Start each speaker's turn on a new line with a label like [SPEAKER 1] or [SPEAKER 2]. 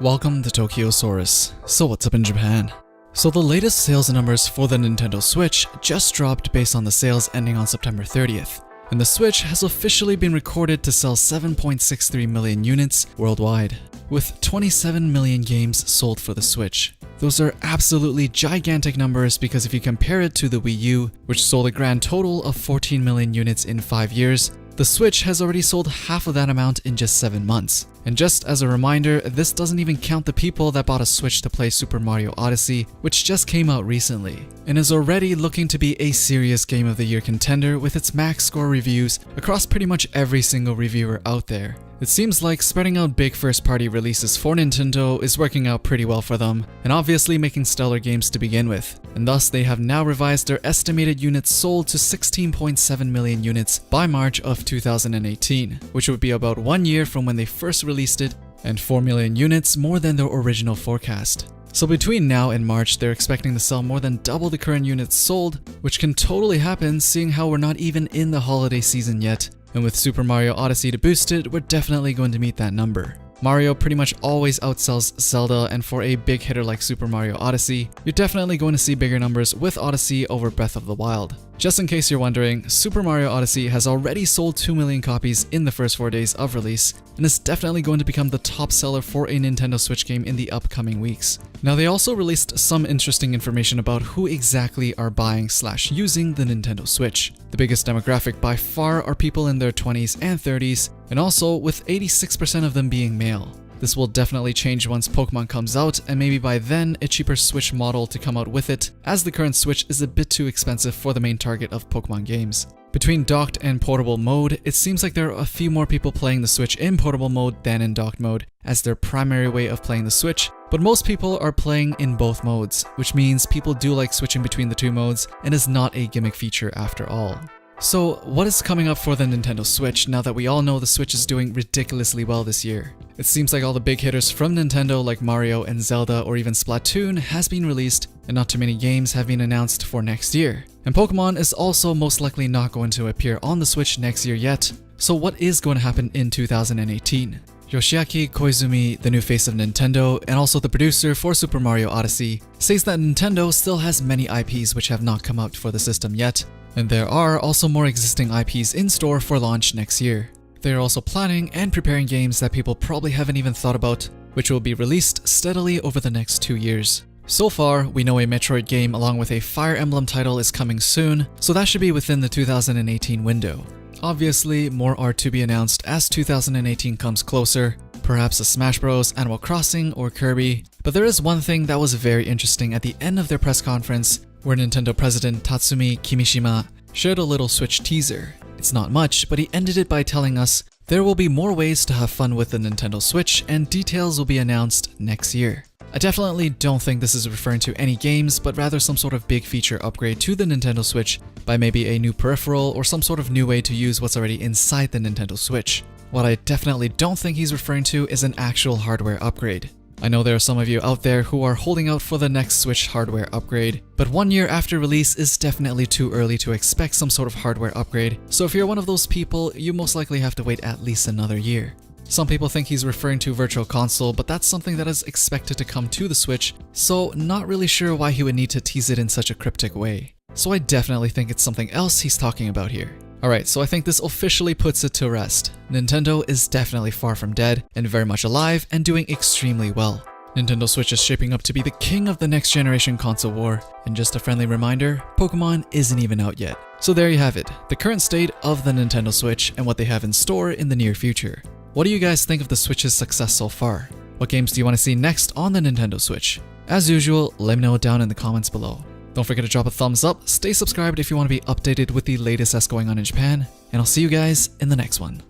[SPEAKER 1] Welcome to Tokyosaurus. So what's up in Japan? So the latest sales numbers for the Nintendo Switch just dropped based on the sales ending on September 30th. And the Switch has officially been recorded to sell 7.63 million units worldwide, with 27 million games sold for the Switch. Those are absolutely gigantic numbers because if you compare it to the Wii U, which sold a grand total of 14 million units in 5 years, the Switch has already sold half of that amount in just 7 months. And just as a reminder, this doesn't even count the people that bought a Switch to play Super Mario Odyssey, which just came out recently, and is already looking to be a serious Game of the Year contender with its max score reviews across pretty much every single reviewer out there. It seems like spreading out big first-party releases for Nintendo is working out pretty well for them, and obviously making stellar games to begin with. And thus, they have now revised their estimated units sold to 16.7 million units by March of 2018, which would be about 1 year from when they first released it, and 4 million units more than their original forecast. So between now and March, they're expecting to sell more than double the current units sold, which can totally happen seeing how we're not even in the holiday season yet. And with Super Mario Odyssey to boost it, we're definitely going to meet that number. Mario pretty much always outsells Zelda, and for a big hitter like Super Mario Odyssey, you're definitely going to see bigger numbers with Odyssey over Breath of the Wild. Just in case you're wondering, Super Mario Odyssey has already sold 2 million copies in the first 4 days of release, and is definitely going to become the top seller for a Nintendo Switch game in the upcoming weeks. Now they also released some interesting information about who exactly are buying/using the Nintendo Switch. The biggest demographic by far are people in their 20s and 30s, and also with 86% of them being male. This will definitely change once Pokemon comes out, and maybe by then a cheaper Switch model to come out with it, as the current Switch is a bit too expensive for the main target of Pokemon games. Between docked and portable mode, it seems like there are a few more people playing the Switch in portable mode than in docked mode, as their primary way of playing the Switch, but most people are playing in both modes, which means people do like switching between the two modes and is not a gimmick feature after all. So what is coming up for the Nintendo Switch now that we all know the Switch is doing ridiculously well this year? It seems like all the big hitters from Nintendo like Mario and Zelda or even Splatoon has been released, and not too many games have been announced for next year. And Pokemon is also most likely not going to appear on the Switch next year yet, so what is going to happen in 2018? Yoshiaki Koizumi, the new face of Nintendo and also the producer for Super Mario Odyssey, says that Nintendo still has many IPs which have not come out for the system yet, and there are also more existing IPs in store for launch next year. They are also planning and preparing games that people probably haven't even thought about, which will be released steadily over the next 2 years. So far, we know a Metroid game along with a Fire Emblem title is coming soon, so that should be within the 2018 window. Obviously, more are to be announced as 2018 comes closer, perhaps a Smash Bros, Animal Crossing, or Kirby. But there is one thing that was very interesting at the end of their press conference, where Nintendo President Tatsumi Kimishima shared a little Switch teaser. It's not much, but he ended it by telling us there will be more ways to have fun with the Nintendo Switch and details will be announced next year. I definitely don't think this is referring to any games, but rather some sort of big feature upgrade to the Nintendo Switch by maybe a new peripheral or some sort of new way to use what's already inside the Nintendo Switch. What I definitely don't think he's referring to is an actual hardware upgrade. I know there are some of you out there who are holding out for the next Switch hardware upgrade, but 1 year after release is definitely too early to expect some sort of hardware upgrade, so if you're one of those people, you most likely have to wait at least another year. Some people think he's referring to Virtual Console, but that's something that is expected to come to the Switch, so not really sure why he would need to tease it in such a cryptic way. So I definitely think it's something else he's talking about here. Alright, so I think this officially puts it to rest. Nintendo is definitely far from dead, and very much alive and doing extremely well. Nintendo Switch is shaping up to be the king of the next generation console war, and just a friendly reminder, Pokemon isn't even out yet. So there you have it, the current state of the Nintendo Switch and what they have in store in the near future. What do you guys think of the Switch's success so far? What games do you want to see next on the Nintendo Switch? As usual, let me know down in the comments below. Don't forget to drop a thumbs up, stay subscribed if you want to be updated with the latest that's going on in Japan, and I'll see you guys in the next one.